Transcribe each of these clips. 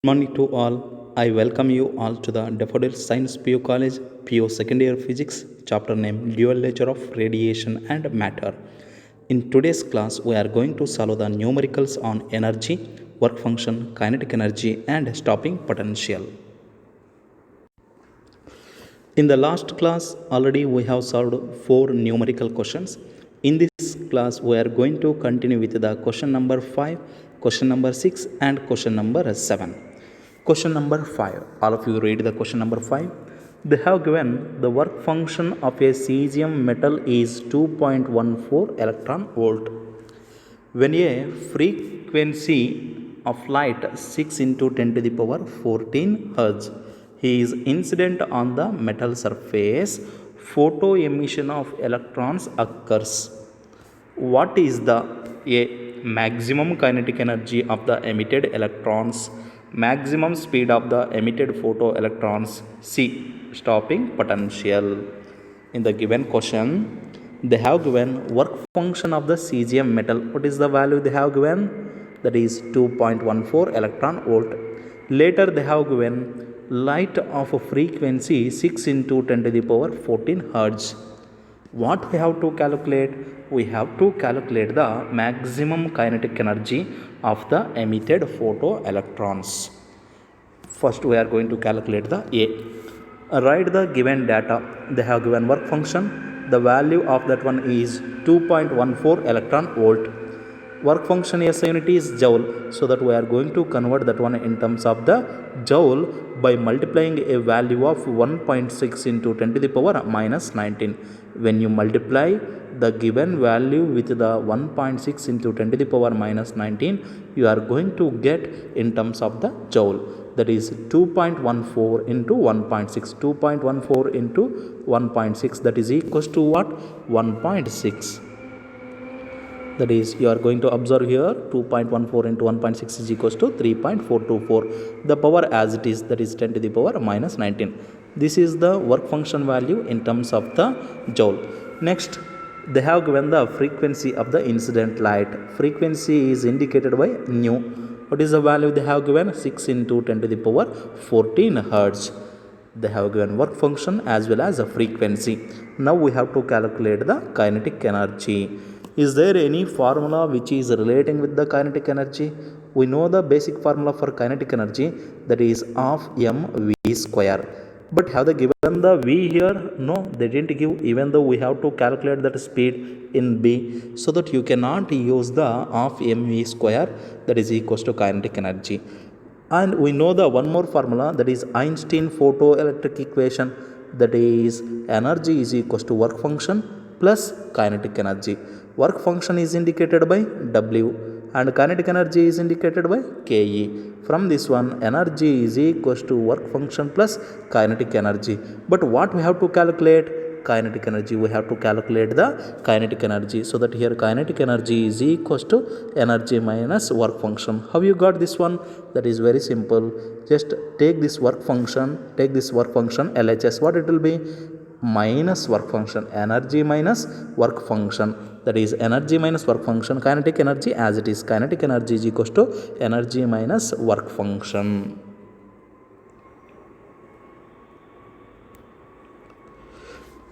Good morning to all. I welcome you all to the Daffodil Science PU College PU Second Year Physics chapter named Dual Nature of Radiation and Matter. In today's class, we are going to solve the numericals on energy, work function, kinetic energy, and stopping potential. In the last class, already we have solved 4 numerical questions. In this class, we are going to continue with the question number 5, question number 6, and question number 7. Question number 5. All of you read the question number 5. They have given the work function of a cesium metal is 2.14 electron volt. When a frequency of light 6 into 10 to the power 14 Hz is incident on the metal surface, photo emission of electrons occurs. What is the A. Maximum kinetic energy of the emitted electrons, maximum speed of the emitted photoelectrons, C. Stopping potential. In the given question, they have given work function of the cesium metal. What is the value they have given? That is 2.14 electron volt. Later they have given light of a frequency 6 into 10 to the power 14 Hertz. What we have to calculate? We have to calculate the maximum kinetic energy of the emitted photoelectrons. First we are going to calculate the A. Write the given data. They have given work function. The value of that one is 2.14 electron volt. Work function SI unit is joule. So that we are going to convert that one in terms of the joule by multiplying a value of 1.6 into 10 to the power minus 19. When you multiply the given value with the 1.6 into 10 to the power minus 19, you are going to get in terms of the joule. That is 2.14 into 1.6. 2.14 into 1.6, that is equals to what? 1.6. That is, you are going to observe here 2.14 into 1.6 is equals to 3.424. The power as it is, that is 10 to the power minus 19. This is the work function value in terms of the joule. Next, they have given the frequency of the incident light. Frequency is indicated by nu. What is the value they have given? 6 into 10 to the power 14 Hertz. They have given work function as well as a frequency. Now we have to calculate the kinetic energy. Is there any formula which is relating with the kinetic energy? We know the basic formula for kinetic energy, that is half mv square. But have they given the v here? No, they didn't give, even though we have to calculate that speed in b, so that you cannot use the half mv square, that is equals to kinetic energy. And we know the one more formula, that is Einstein photoelectric equation, that is energy is equals to work function plus kinetic energy. Work function is indicated by W and kinetic energy is indicated by Ke. From this one, energy is equals to work function plus kinetic energy. But what we have to calculate? Kinetic energy. We have to calculate the kinetic energy. So that here kinetic energy is equals to energy minus work function. How you got this one? That is very simple. Just take this work function, LHS. What it will be? Minus work function, energy minus work function, that is energy minus work function, kinetic energy as it is, kinetic energy is equals to energy minus work function.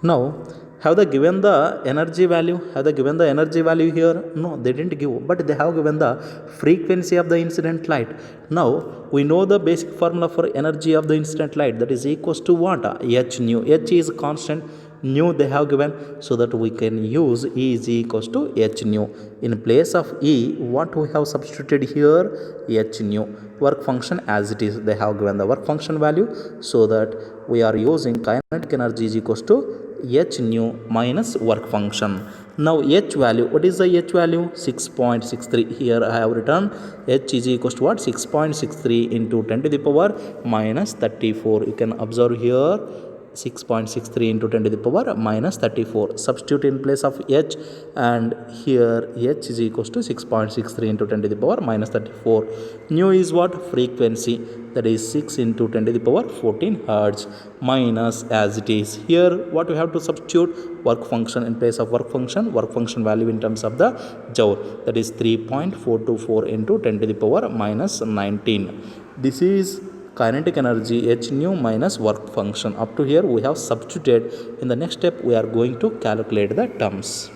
Now, have they given the energy value? Have they given the energy value here? No, they didn't give, but they have given the frequency of the incident light. Now, we know the basic formula for energy of the incident light, that is equals to what? H nu. H is constant, nu they have given, so that we can use E is equals to H nu. In place of E, what we have substituted here? H nu. Work function as it is, they have given the work function value, so that we are using kinetic energy is equals to H nu minus work function. Now H value, what is the H value? 6.63. Here I have written H is equals to what? 6.63 into 10 to the power minus 34. You can observe here 6.63 into 10 to the power minus 34. Substitute in place of H, and here H is equals to 6.63 into 10 to the power minus 34. Nu is what? Frequency, that is 6 into 10 to the power 14 Hertz minus as it is. Here what we have to substitute? Work function in place of work function value in terms of the joule, that is 3.424 into 10 to the power minus 19. This is kinetic energy h nu minus work function. Up to here we have substituted. In the next step we are going to calculate the terms.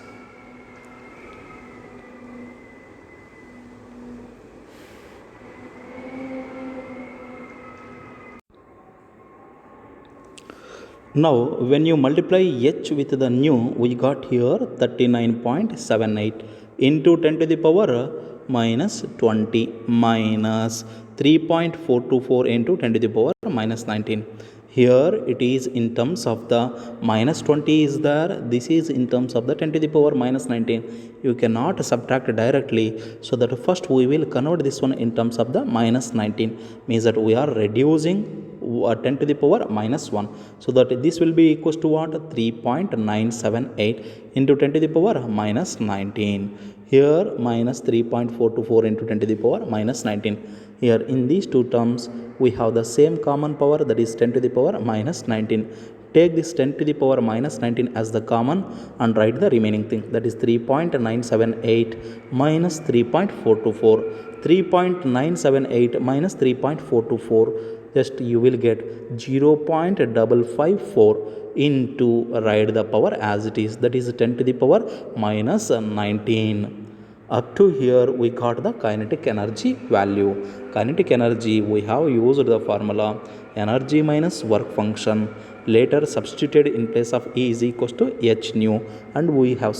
Now when you multiply h with the nu, we got here 39.78 into 10 to the power minus 20 minus 3.424 into 10 to the power minus 19. Here it is in terms of the minus 20 is there, this is in terms of the 10 to the power minus 19. You cannot subtract directly, so that first we will convert this one in terms of the minus 19, means that we are reducing 10 to the power minus 1, so that this will be equals to what, 3.978 into 10 to the power minus 19. Here minus 3.424 into 10 to the power minus 19. Here in these two terms we have the same common power, that is 10 to the power minus 19. Take this 10 to the power minus 19 as the common and write the remaining thing, that is 3.978 minus 3.424. 3.978 minus 3.424, just you will get 0.554 into, write the power as it is, that is 10 to the power minus 19. Up to here we got the kinetic energy value. Kinetic energy, we have used the formula energy minus work function, later substituted in place of E is equals to h nu, and we have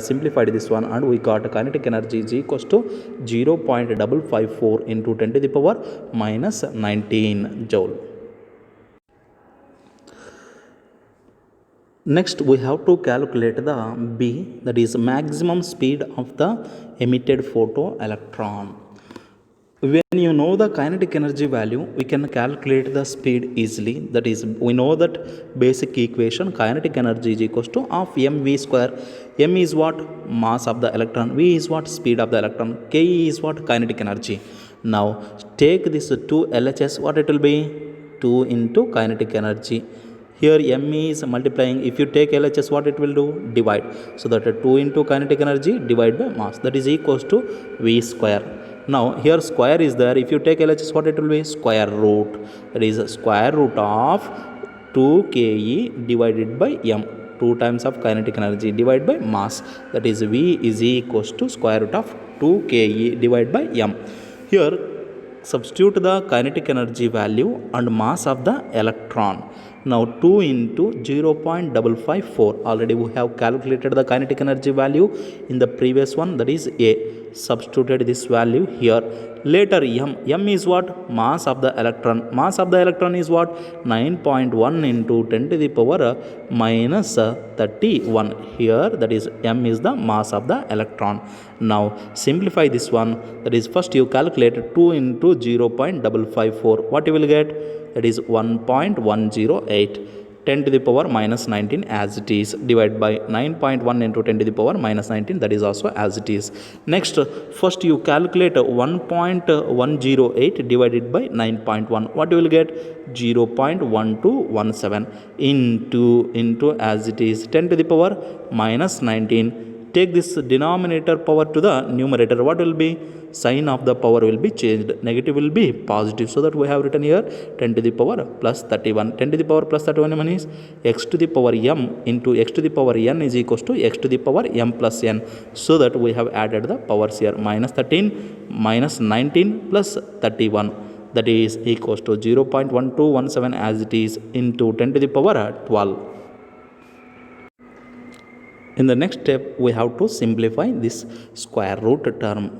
simplified this one, and we got kinetic energy is equals to 0.554 into 10 to the power minus 19 joule. Next we have to calculate the B, that is maximum speed of the emitted photoelectron. When you know the kinetic energy value, we can calculate the speed easily. That is, we know that basic equation, kinetic energy is equals to half mv square. M is what? Mass of the electron. V is what? Speed of the electron. K is what? Kinetic energy. Now take this 2 LHS, what it will be? 2 into kinetic energy. Here m is multiplying, if you take LHS, what it will do? Divide. So that 2 into kinetic energy divided by mass, that is equals to V square. Now here square is there, if you take LHS, what it will be? Square root, that is square root of 2 Ke divided by m, 2 times of kinetic energy divided by mass, that is V is equals to square root of 2 Ke divided by m. Here substitute the kinetic energy value and mass of the electron. Now 2 into 0.554, already we have calculated the kinetic energy value in the previous one, that is A. Substituted this value here. Later m is what? Mass of the electron. Mass of the electron is what? 9.1 into 10 to the power minus 31. Here that is m is the mass of the electron. Now simplify this one, that is first you calculate 2 into 0.554, what you will get? That is 1.108. 10 to the power minus 19 as it is, divided by 9.1 into 10 to the power minus 19, that is also as it is. Next, first you calculate 1.108 divided by 9.1, what you will get? 0.1217 into as it is 10 to the power minus 19. Take this denominator power to the numerator, what will be? Sign of the power will be changed, negative will be positive, so that we have written here 10 to the power plus 31. 10 to the power plus 31 is x to the power m into x to the power n is equals to x to the power m plus n, so that we have added the powers here, minus 13 minus 19 plus 31, that is equals to 0.1217 as it is into 10 to the power 12. In the next step, we have to simplify this square root term.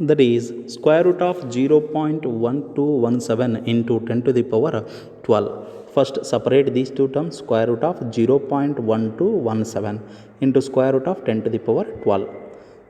That is square root of 0.1217 into 10 to the power 12. First separate these two terms, square root of 0.1217 into square root of 10 to the power 12.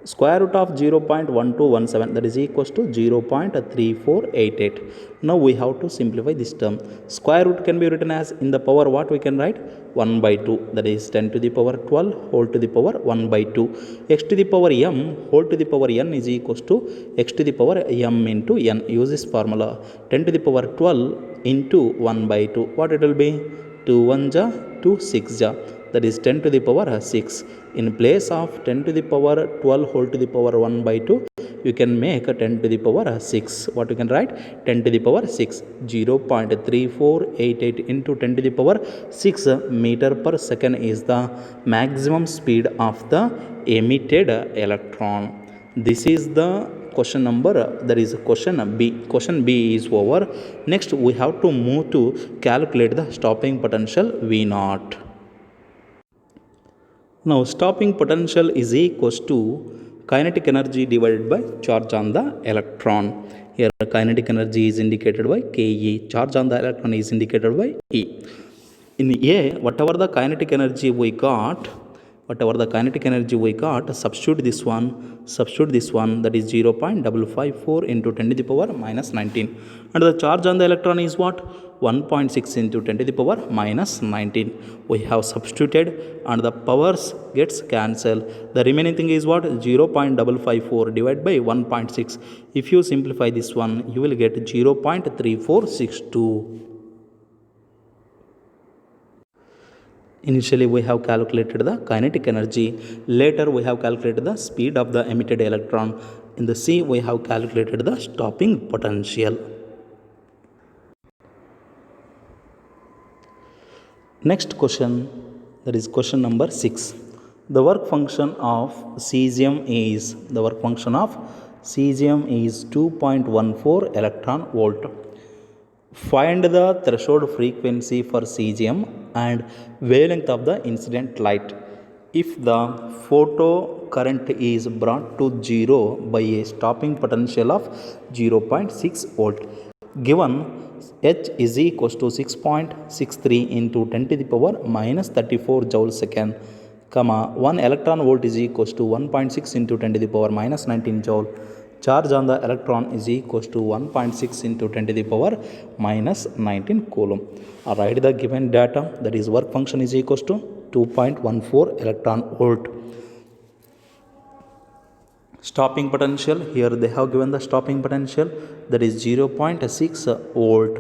Square root of 0.1217, that is equals to 0.3488. Now we have to simplify this term. Square root can be written as, in the power what we can write? 1 by 2, that is 10 to the power 12 whole to the power 1 by 2. X to the power m whole to the power n is equals to x to the power m into n. Use this formula. 10 to the power 12 into 1 by 2. What it will be? 2 1 ja, 2 6 ja. That is 10 to the power 6. In place of 10 to the power 12 whole to the power 1 by 2, you can make 10 to the power 6. What you can write? 10 to the power 6. 0.3488 into 10 to the power 6 meter per second is the maximum speed of the emitted electron. This is the question number, that is question B. Question B is over. Next we have to move to calculate the stopping potential V naught. Now stopping potential is equals to kinetic energy divided by charge on the electron. Here kinetic energy is indicated by Ke, charge on the electron is indicated by E. In A, whatever the kinetic energy we got, substitute this one, that is 0.554 into 10 to the power minus 19. And the charge on the electron is what? 1.6 into 10 to the power minus 19. We have substituted and the powers gets cancelled. The remaining thing is what? 0.554 divided by 1.6. If you simplify this one, you will get 0.3462. Initially we have calculated the kinetic energy. Later we have calculated the speed of the emitted electron. In the C we have calculated the stopping potential. Next question, that is question number 6. The work function of cesium is 2.14 electron volt. Find the threshold frequency for cesium and wavelength of the incident light if the photo current is brought to zero by a stopping potential of 0.6 volt. Given H is equals to 6.63 into 10 to the power minus 34 joule second, 1 electron volt is equals to 1.6 into 10 to the power minus 19 joule. Charge on the electron is equals to 1.6 into 10 to the power minus 19 coulomb. Write the given data, that is work function is equals to 2.14 electron volt. Stopping potential, here they have given the stopping potential, that is 0.6 volt.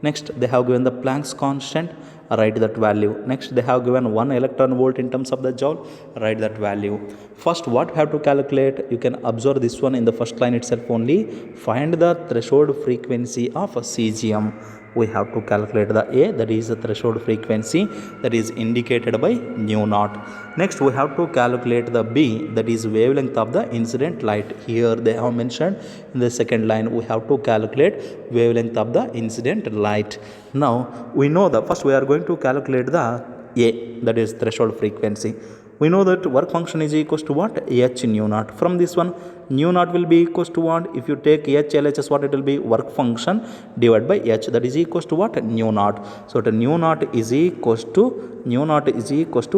Next they have given the Planck's constant, write that value. Next they have given 1 electron volt in terms of the joule, write that value. First what we have to calculate, you can observe this one in the first line itself only. Find the threshold frequency of cesium. We have to calculate the A, that is the threshold frequency, that is indicated by nu naught. Next we have to calculate the B, that is wavelength of the incident light. Here they have mentioned in the second line we have to calculate wavelength of the incident light. Now we know that first we are going to calculate the A, that is threshold frequency. We know that work function is equals to what? H nu naught. From this one, nu naught will be equals to what? If you take H LHS, what it will be? Work function divided by H, that is equals to what? Nu naught. So the nu naught is equals to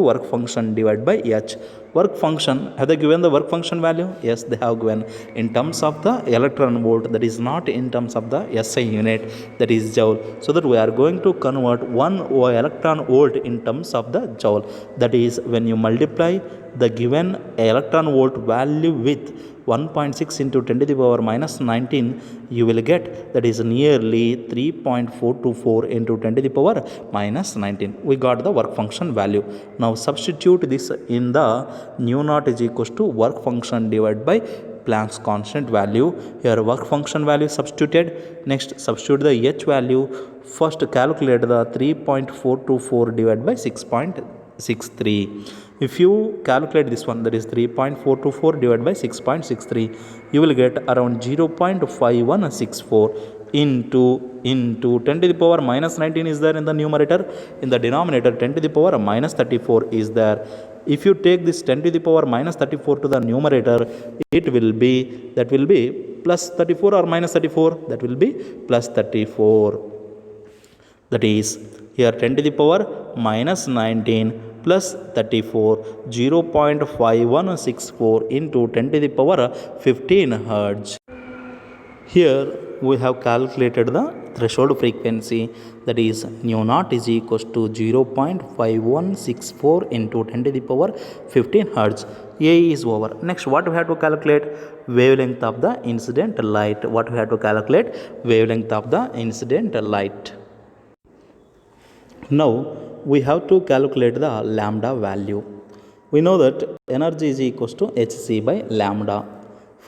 work function divided by H. Work function, have they given the work function value? Yes, they have given in terms of the electron volt, that is not in terms of the SI unit, that is joule. So that we are going to convert 1 electron volt in terms of the joule. That is when you multiply the given electron volt value with 1.6 into 10 to the power minus 19, you will get, that is nearly 3.424 into 10 to the power minus 19. We got the work function value. Now substitute this in the nu naught is equals to work function divided by Planck's constant value. Here work function value substituted. Next substitute the H value. First calculate the 3.424 divided by 6.63. If you calculate this one, that is 3.424 divided by 6.63, you will get around 0.5164 into 10 to the power minus 19 is there in the numerator. In the denominator 10 to the power minus 34 is there. If you take this 10 to the power minus 34 to the numerator, it will be, that will be plus 34 or minus 34, that will be plus 34. That is here 10 to the power minus 19 plus 34, 0.5164 into 10 to the power 15 hertz. Here we have calculated the threshold frequency, that is nu naught is equals to 0.5164 into 10 to the power 15 hertz. A is over. Next what we have to calculate? Wavelength of the incident light. What we have to calculate? Wavelength of the incident light. Now we have to calculate the lambda value. We know that energy is equals to Hc by lambda.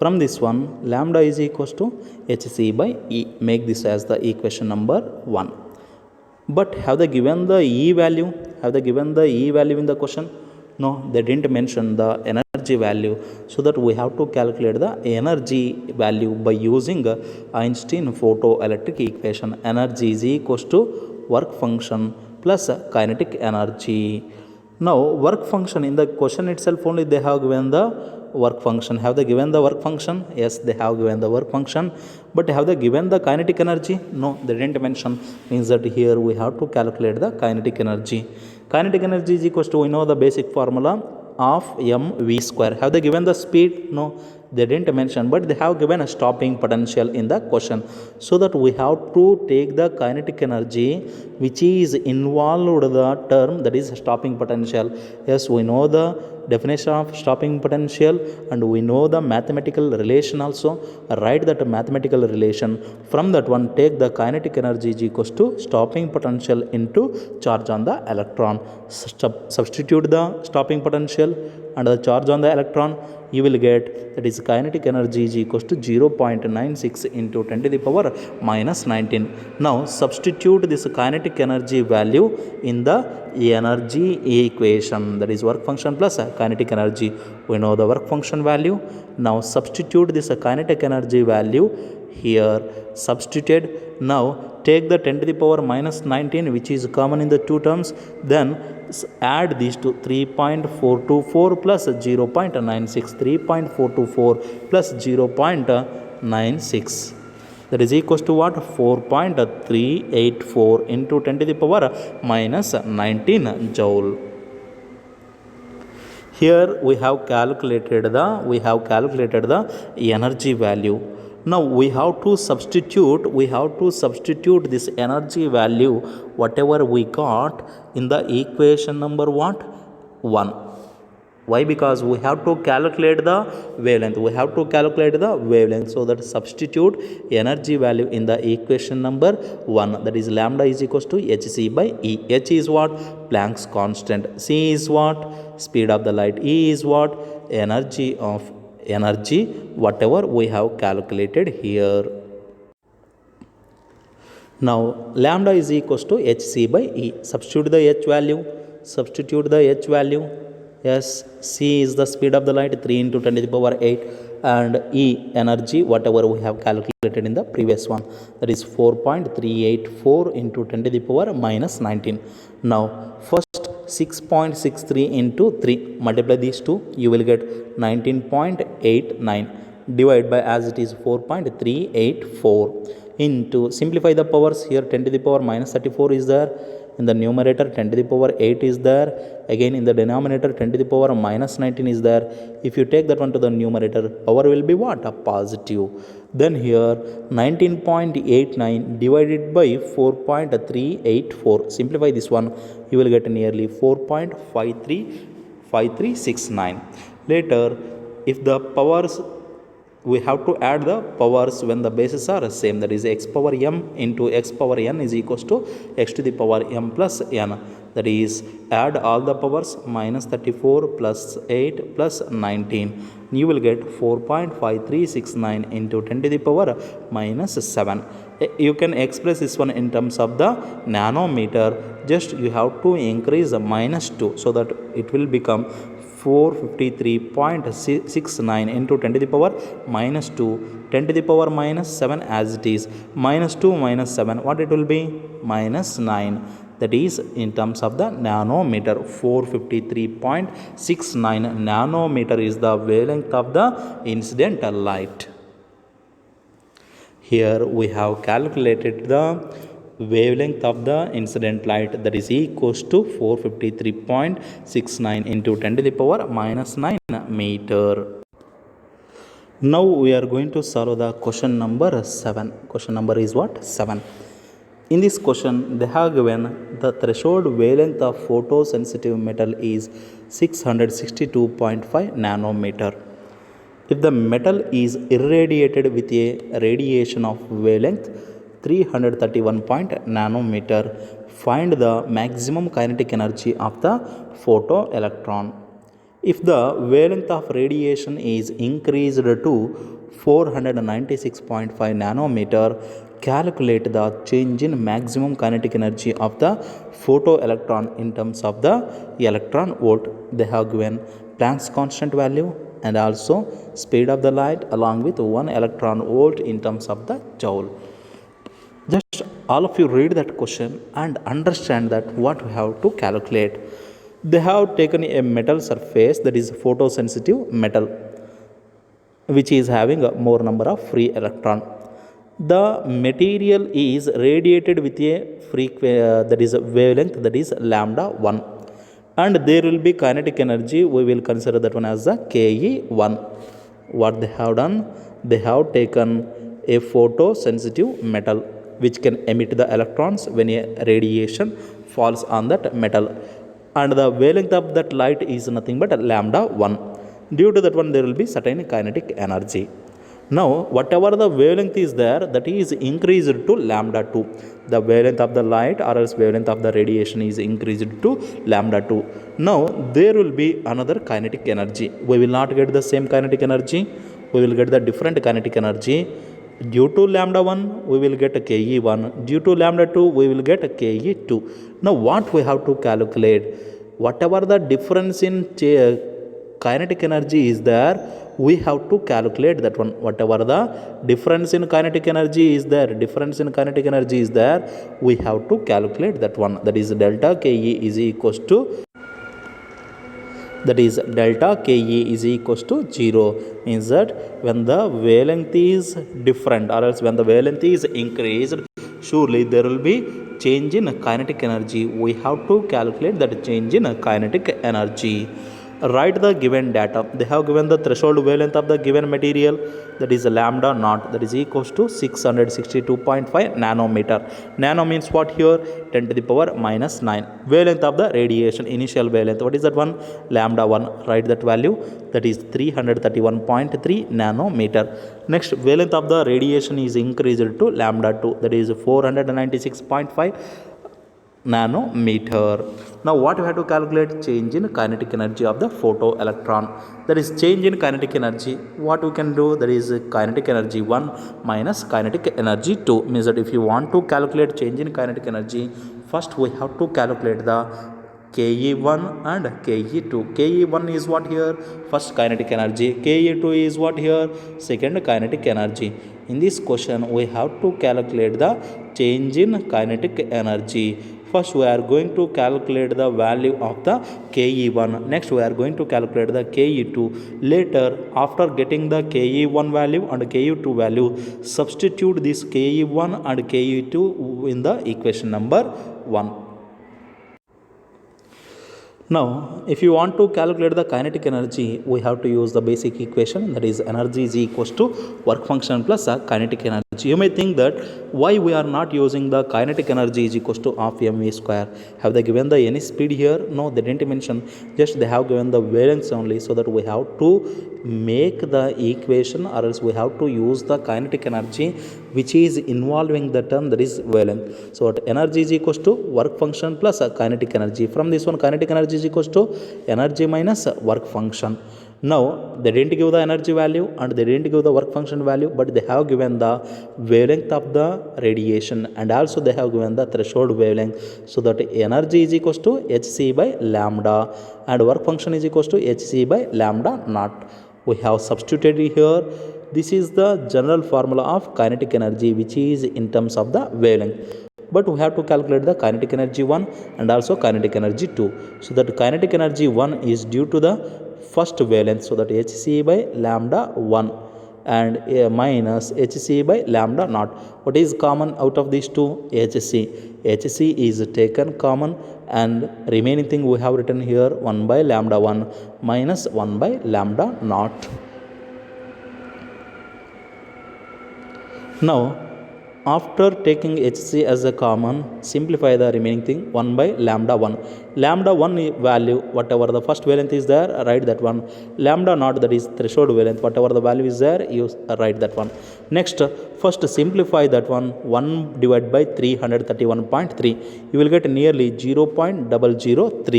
From this one, lambda is equals to hc by E. Make this as the equation number 1. But have they given the E value? Have they given the E value in the question? No, they didn't mention the energy value. So that we have to calculate the energy value by using Einstein photoelectric equation. Energy is equals to work function plus kinetic energy. Now work function in the question itself only they have given the work function. Have they given the work function? Yes, they have given the work function. But have they given the kinetic energy? No, they didn't mention. Means that here we have to calculate the kinetic energy. Kinetic energy is equals to, we know the basic formula of mv square. Have they given the speed? No, they didn't mention, but they have given a stopping potential in the question. So that we have to take the kinetic energy which is involved the term, that is stopping potential. Yes, we know the definition of stopping potential and we know the mathematical relation also. Write that mathematical relation. From that one, take the kinetic energy is equals to stopping potential into charge on the electron. Substitute the stopping potential and the charge on the electron, you will get, that is kinetic energy is equals to 0.96 into 10 to the power minus 19. Now substitute this kinetic energy value in the energy equation, that is work function plus kinetic energy. We know the work function value. Now substitute this kinetic energy value here, substituted. Now take the 10 to the power minus 19 which is common in the two terms, then add these to 3.424 plus 0.96, 3.424 plus 0.96, that is equals to what? 4.384 into 10 to the power minus 19 joule. Here we have calculated the energy value. Now we have to substitute this energy value whatever we got in the equation number what? 1. Why? Because we have to calculate the wavelength. So that substitute energy value in the equation number 1, that is lambda is equals to hc by E. H is what? Planck's constant. C is what? Speed of the light. E is what? Energy whatever we have calculated here. Now lambda is equals to hc by E. Substitute the h value. Yes, c is the speed of the light, 3 into 10 to the power 8, and E energy whatever we have calculated in the previous one, that is 4.384 into 10 to the power minus 19. Now first 6.63 into 3, multiply these two, you will get 19.89, divide by as it is 4.384 into, simplify the powers here, 10 to the power minus 34 is there in the numerator, 10 to the power 8 is there, again in the denominator 10 to the power minus 19 is there. If you take that one to the numerator, power will be what? A positive. Then here 19.89 divided by 4.384, simplify this one, you will get nearly 4.5369. Later, if the powers, we have to add the powers when the bases are same, that is x power m into x power n is equals to x to the power m plus n, that is add all the powers, minus 34 plus 8 plus 19, you will get 4.5369 into 10 to the power minus 7. You can express this one in terms of the nanometer, just you have to increase the minus 2 so that it will become 453.69 into 10 to the power minus 2, 10 to the power minus 7 as it is, minus 2 minus 7, what it will be? Minus 9. That is in terms of the nanometer, 453.69 nanometer is the wavelength of the incident light. Here we have calculated the wavelength of the incident light, that is equals to 453.69 into 10 to the power minus 9 meter. Now we are going to solve the question number 7. Question number is what? 7. In this question, they have given the threshold wavelength of photosensitive metal is 662.5 nanometer. If the metal is irradiated with a radiation of wavelength 331 nanometer, find the maximum kinetic energy of the photoelectron. If the wavelength of radiation is increased to 496.5 nanometer, calculate the change in maximum kinetic energy of the photoelectron in terms of the electron volt. They have given Planck's constant value and also speed of the light along with 1 electron volt in terms of the joule. Just all of you read that question and understand that what we have to calculate. They have taken a metal surface, that is photosensitive metal, which is having a more number of free electron. The material is radiated with a that is a wavelength, that is lambda 1, and there will be kinetic energy. We will consider that one as the Ke1. What they have done, they have taken a photosensitive metal which can emit the electrons when a radiation falls on that metal, and the wavelength of that light is nothing but lambda 1. Due to that one, there will be certain kinetic energy. Now whatever the wavelength is there, that is increased to lambda 2. The wavelength of the light or else wavelength of the radiation is increased to lambda 2. Now there will be another kinetic energy. We will not get the same kinetic energy, we will get the different kinetic energy. Due to lambda 1, we will get Ke1. Due to lambda 2, we will get Ke2. Now what we have to calculate? Whatever the difference in kinetic energy is there, we have to calculate that one. Whatever the difference in kinetic energy is there, we have to calculate that one. That is delta Ke is equals to, that is delta Ke is equals to 0. Means that when the wavelength is different or else when the wavelength is increased, surely there will be change in kinetic energy. We have to calculate that change in kinetic energy. Write the given data. They have given the threshold wavelength of the given material, that is lambda naught, that is equals to 662.5 nanometer. Nano means what here? 10 to the power minus 9. Wavelength of the radiation, initial wavelength, what is that one? Lambda 1. Write that value, that is 331.3 nanometer. Next, wavelength of the radiation is increased to lambda 2, that is 496.5 nanometer. Now what we have to calculate? Change in kinetic energy of the photoelectron. That is change in kinetic energy. What we can do? That is kinetic energy 1 minus kinetic energy 2. Means that if you want to calculate change in kinetic energy, first we have to calculate the Ke1 and Ke2. Ke1 is what here? First kinetic energy. Ke2 is what here? Second kinetic energy. In this question, we have to calculate the change in kinetic energy. First, we are going to calculate the value of the Ke1. Next, we are going to calculate the Ke2. Later, after getting the Ke1 value and Ke2 value, substitute this Ke1 and Ke2 in the equation number 1. Now, if you want to calculate the kinetic energy, we have to use the basic equation, that is energy is equals to work function plus kinetic energy. You may think that why we are not using the kinetic energy is equals to half mv square. Have they given the any speed here? No, they didn't mention. Just they have given the wavelengths only, so that we have to make the equation or else we have to use the kinetic energy which is involving the term, that is wavelength. So what energy is equals to work function plus kinetic energy. From this one, kinetic energy is equals to energy minus work function. Now they didn't give the energy value and they didn't give the work function value, but they have given the wavelength of the radiation and also they have given the threshold wavelength. So that energy is equals to hc by lambda and work function is equals to hc by lambda naught. We have substituted here. This is the general formula of kinetic energy, which is in terms of the wavelength. But we have to calculate the kinetic energy 1 and also kinetic energy 2. So that kinetic energy 1 is due to the first wavelength, so that hc by lambda 1 and minus hc by lambda naught. What is common out of these two? hc is taken common and remaining thing we have written here 1 by lambda 1 minus 1 by lambda naught. Now after taking hc as a common, simplify the remaining thing 1 by lambda 1. Lambda 1 value, whatever the first wavelength is there, write that one. Lambda naught, that is threshold wavelength, whatever the value is there, you write that one. Next, first simplify that one. 1 divided by 331.3. You will get nearly 0.003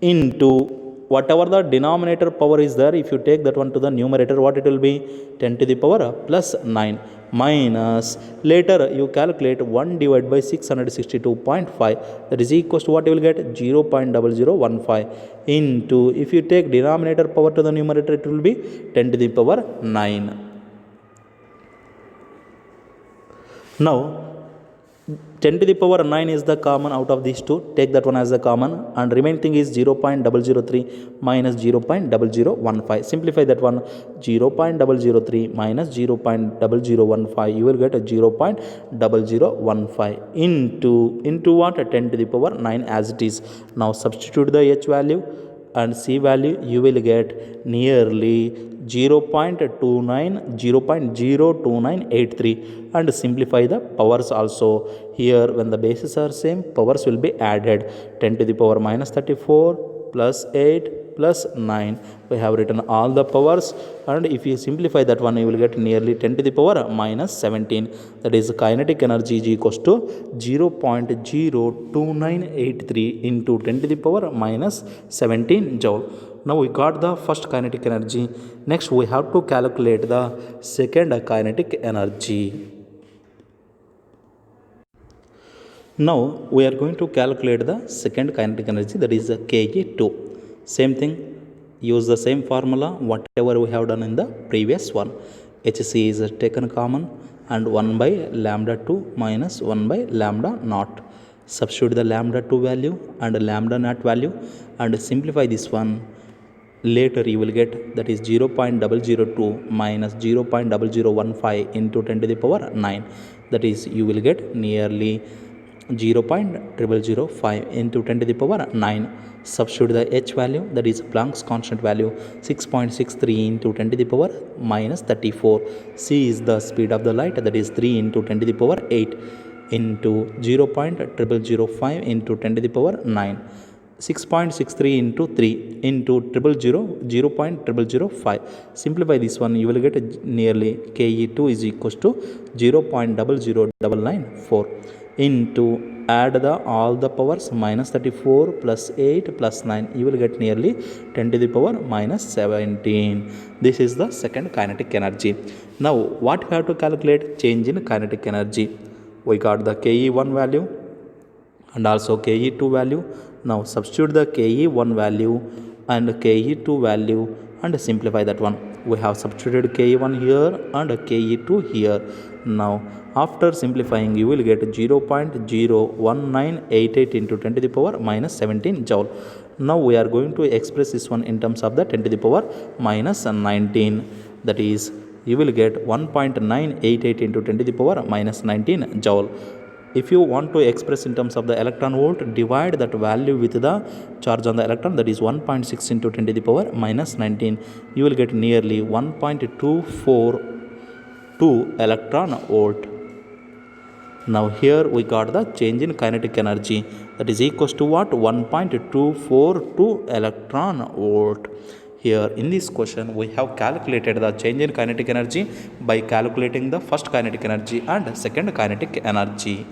into whatever the denominator power is there, if you take that one to the numerator, what it will be? 10 to the power plus 9 minus, later you calculate 1 divided by 662.5, that is equals to what you will get? 0.0015 into, if you take denominator power to the numerator, it will be 10 to the power 9. Now 10 to the power 9 is the common out of these two. Take that one as the common, and remaining thing is 0.003 minus 0.0015. Simplify that one. 0.003 minus 0.0015, you will get a 0.0015 into what? 10 to the power 9 as it is. Now substitute the h value and c value, you will get nearly 0.2983, and simplify the powers also. Here when the bases are same, powers will be added. 10 to the power minus 34 plus 8 plus 9, we have written all the powers, and if you simplify that one, you will get nearly 10 to the power minus 17, that is kinetic energy is equals to 0.02983 into 10 to the power minus 17 joule. Now we got the first kinetic energy. Next we have to calculate the second kinetic energy. Now we are going to calculate the second kinetic energy, that is Ke2. Same thing, use the same formula whatever we have done in the previous one. Hc is taken common, and 1 by lambda 2 minus 1 by lambda naught. Substitute the lambda 2 value and lambda naught value and simplify this one. Later you will get, that is 0.002 minus 0.0015 into 10 to the power 9, that is you will get nearly 0.005 into 10 to the power 9. Substitute the h value, that is Planck's constant value, 6.63 into 10 to the power minus 34. C is the speed of the light, that is 3 into 10 to the power 8 into 0.005 into 10 to the power 9. 6.63 into 3 into 0.005. Simplify this one, you will get nearly Ke2 is equals to 0.00994 into, add the all the powers, minus 34 plus 8 plus 9, you will get nearly 10 to the power minus 17. This is the second kinetic energy. Now what we have to calculate? Change in kinetic energy. We got the Ke1 value and also Ke2 value. Now substitute the Ke1 value and Ke2 value and simplify that one. We have substituted Ke1 here and Ke2 here. Now after simplifying, you will get 0.01988 into 10 to the power minus 17 joule. Now we are going to express this one in terms of the 10 to the power minus 19, that is you will get 1.988 into 10 to the power minus 19 joule. If you want to express in terms of the electron volt, divide that value with the charge on the electron, that is 1.6 into 10 to the power minus 19. You will get nearly 1.242 electron volt. Now here we got the change in kinetic energy, that is equals to what? 1.242 electron volt. Here in this question we have calculated the change in kinetic energy by calculating the first kinetic energy and second kinetic energy.